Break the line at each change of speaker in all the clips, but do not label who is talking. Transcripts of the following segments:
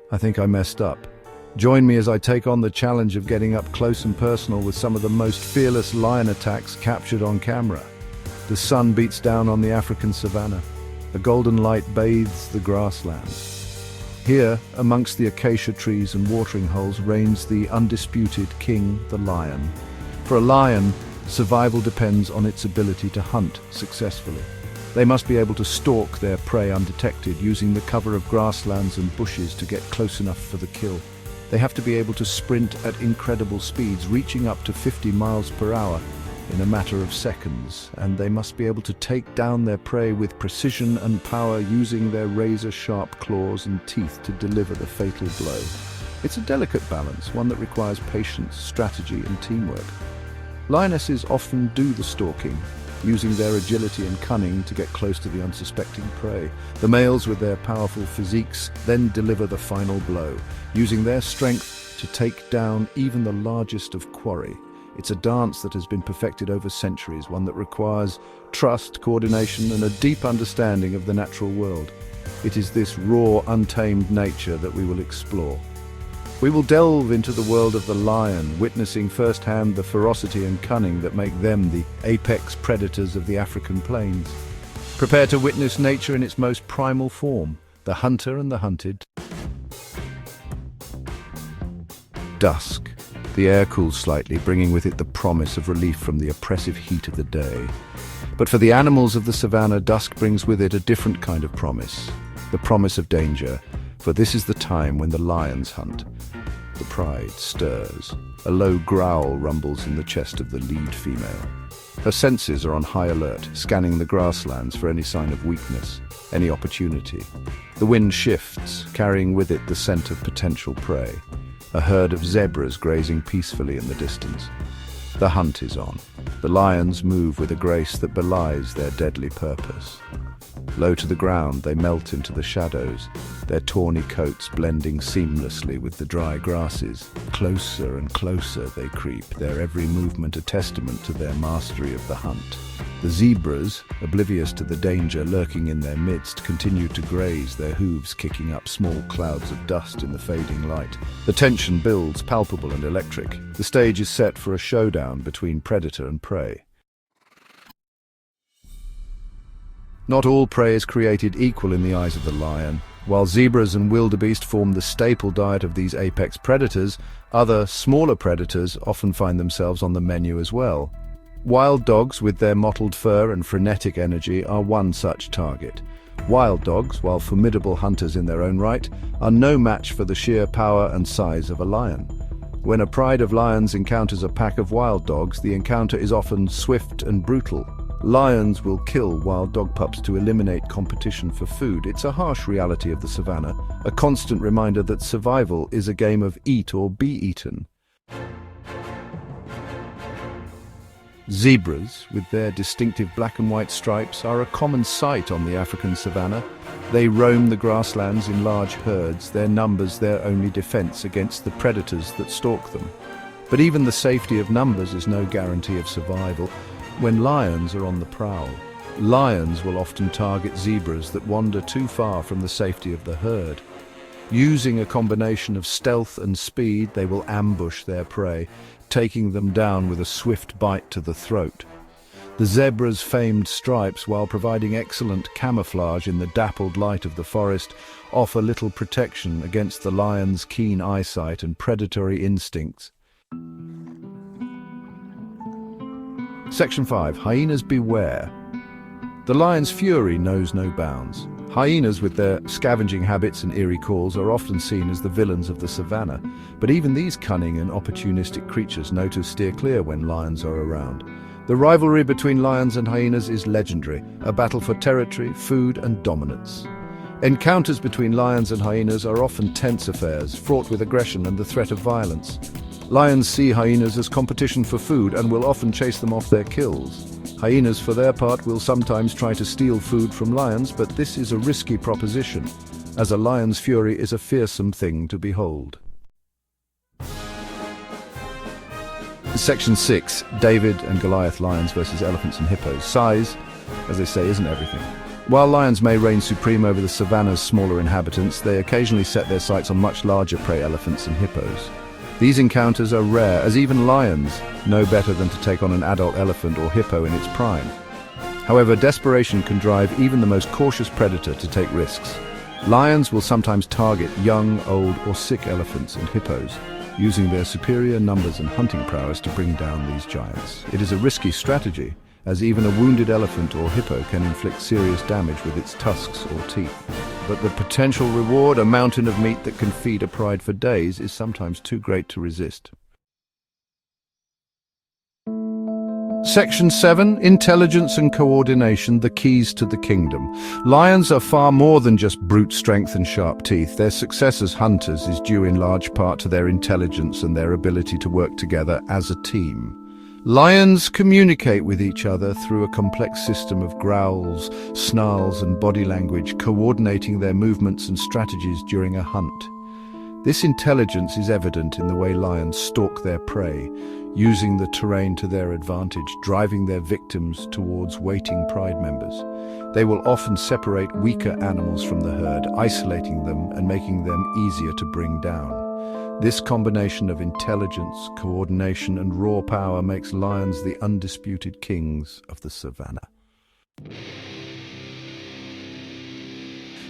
I think I messed up. Join me as I take on the challenge of getting up close and personal with some of the most fearless lion attacks captured on camera. The sun beats down on the African savannah. A golden light bathes the grasslands. Here, amongst the acacia trees and watering holes, reigns the undisputed king, the lion. For a lion, survival depends on its ability to hunt successfully. They must be able to stalk their prey undetected, using the cover of grasslands and bushes to get close enough for the kill. They have to be able to sprint at incredible speeds, reaching up to 50 miles per hour in a matter of seconds, and they must be able to take down their prey with precision and power, using their razor-sharp claws and teeth to deliver the fatal blow. It's a delicate balance, one that requires patience, strategy, and teamwork. Lionesses often do the stalking, using their agility and cunning to get close to the unsuspecting prey. The males, with their powerful physiques, then deliver the final blow, using their strength to take down even the largest of quarry. It's a dance that has been perfected over centuries, one that requires trust, coordination, and a deep understanding of the natural world. It is this raw, untamed nature that we will explore. We will delve into the world of the lion, witnessing firsthand the ferocity and cunning that make them the apex predators of the African plains. Prepare to witness nature in its most primal form, the hunter and the hunted. Dusk. The air cools slightly, bringing with it the promise of relief from the oppressive heat of the day. But for the animals of the savannah, dusk brings with it a different kind of promise, the promise of danger. For this is the time when the lions hunt. The pride stirs. A low growl rumbles in the chest of the lead female. Her senses are on high alert, scanning the grasslands for any sign of weakness, any opportunity. The wind shifts, carrying with it the scent of potential prey. A herd of zebras grazing peacefully in the distance. The hunt is on. The lions move with a grace that belies their deadly purpose. Low to the ground, they melt into the shadows, their tawny coats blending seamlessly with the dry grasses. Closer and closer they creep, their every movement a testament to their mastery of the hunt. The zebras, oblivious to the danger lurking in their midst, continue to graze, their hooves kicking up small clouds of dust in the fading light. The tension builds, palpable and electric. The stage is set for a showdown between predator and prey. Not all prey is created equal in the eyes of the lion. While zebras and wildebeest form the staple diet of these apex predators, other, smaller predators often find themselves on the menu as well. Wild dogs, with their mottled fur and frenetic energy, are one such target. Wild dogs, while formidable hunters in their own right, are no match for the sheer power and size of a lion. When a pride of lions encounters a pack of wild dogs, the encounter is often swift and brutal. Lions will kill wild dog pups to eliminate competition for food. It's a harsh reality of the savannah, a constant reminder that survival is a game of eat or be eaten. Zebras, with their distinctive black and white stripes, are a common sight on the African savannah. They roam the grasslands in large herds, their numbers their only defense against the predators that stalk them. But even the safety of numbers is no guarantee of survival. When lions are on the prowl, lions will often target zebras that wander too far from the safety of the herd. Using a combination of stealth and speed, they will ambush their prey, taking them down with a swift bite to the throat. The zebra's famed stripes, while providing excellent camouflage in the dappled light of the forest, offer little protection against the lion's keen eyesight and predatory instincts. Section 5. Hyenas beware. The lion's fury knows no bounds. Hyenas, with their scavenging habits and eerie calls, are often seen as the villains of the savannah. But even these cunning and opportunistic creatures know to steer clear when lions are around. The rivalry between lions and hyenas is legendary, a battle for territory, food, and dominance. Encounters between lions and hyenas are often tense affairs, fraught with aggression and the threat of violence. Lions see hyenas as competition for food and will often chase them off their kills. Hyenas, for their part, will sometimes try to steal food from lions, but this is a risky proposition, as a lion's fury is a fearsome thing to behold. Section 6. David and Goliath lions versus elephants and hippos. Size, as they say, isn't everything. While lions may reign supreme over the savannah's smaller inhabitants, they occasionally set their sights on much larger prey elephants and hippos. These encounters are rare, as even lions know better than to take on an adult elephant or hippo in its prime. However, desperation can drive even the most cautious predator to take risks. Lions will sometimes target young, old, or sick elephants and hippos, using their superior numbers and hunting prowess to bring down these giants. It is a risky strategy, as even a wounded elephant or hippo can inflict serious damage with its tusks or teeth. But the potential reward, a mountain of meat that can feed a pride for days, is sometimes too great to resist. Section 7. Intelligence and coordination, the keys to the kingdom. Lions are far more than just brute strength and sharp teeth. Their success as hunters is due in large part to their intelligence and their ability to work together as a team. Lions communicate with each other through a complex system of growls, snarls, and body language, coordinating their movements and strategies during a hunt. This intelligence is evident in the way lions stalk their prey, using the terrain to their advantage, driving their victims towards waiting pride members. They will often separate weaker animals from the herd, isolating them and making them easier to bring down. This combination of intelligence, coordination, and raw power makes lions the undisputed kings of the savannah.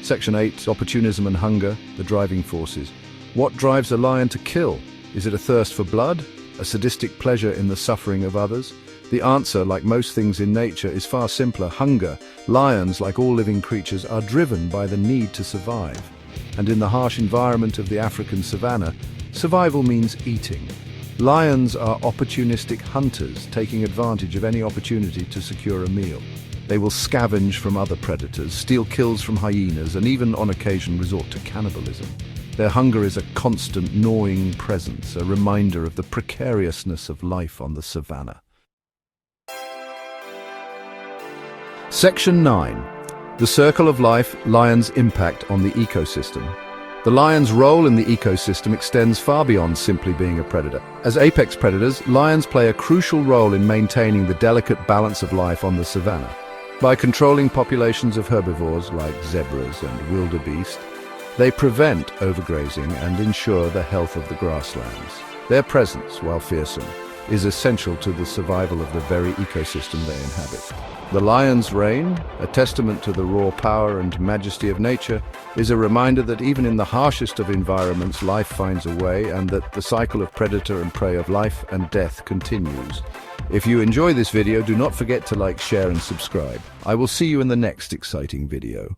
Section 8. Opportunism and hunger, the driving forces. What drives a lion to kill? Is it a thirst for blood? A sadistic pleasure in the suffering of others? The answer, like most things in nature, is far simpler: hunger. Lions, like all living creatures, are driven by the need to survive. And in the harsh environment of the African savannah, survival means eating. Lions are opportunistic hunters, taking advantage of any opportunity to secure a meal. They will scavenge from other predators, steal kills from hyenas, and even on occasion resort to cannibalism. Their hunger is a constant gnawing presence, a reminder of the precariousness of life on the savannah. Section 9. The circle of life, lions' impact on the ecosystem. The lion's role in the ecosystem extends far beyond simply being a predator. As apex predators, lions play a crucial role in maintaining the delicate balance of life on the savannah. By controlling populations of herbivores like zebras and wildebeest, they prevent overgrazing and ensure the health of the grasslands. Their presence, while fearsome, is essential to the survival of the very ecosystem they inhabit. The lion's reign, a testament to the raw power and majesty of nature, is a reminder that even in the harshest of environments, life finds a way, and that the cycle of predator and prey, of life and death, continues. If you enjoy this video, do not forget to like, share, and subscribe. I will see you in the next exciting video.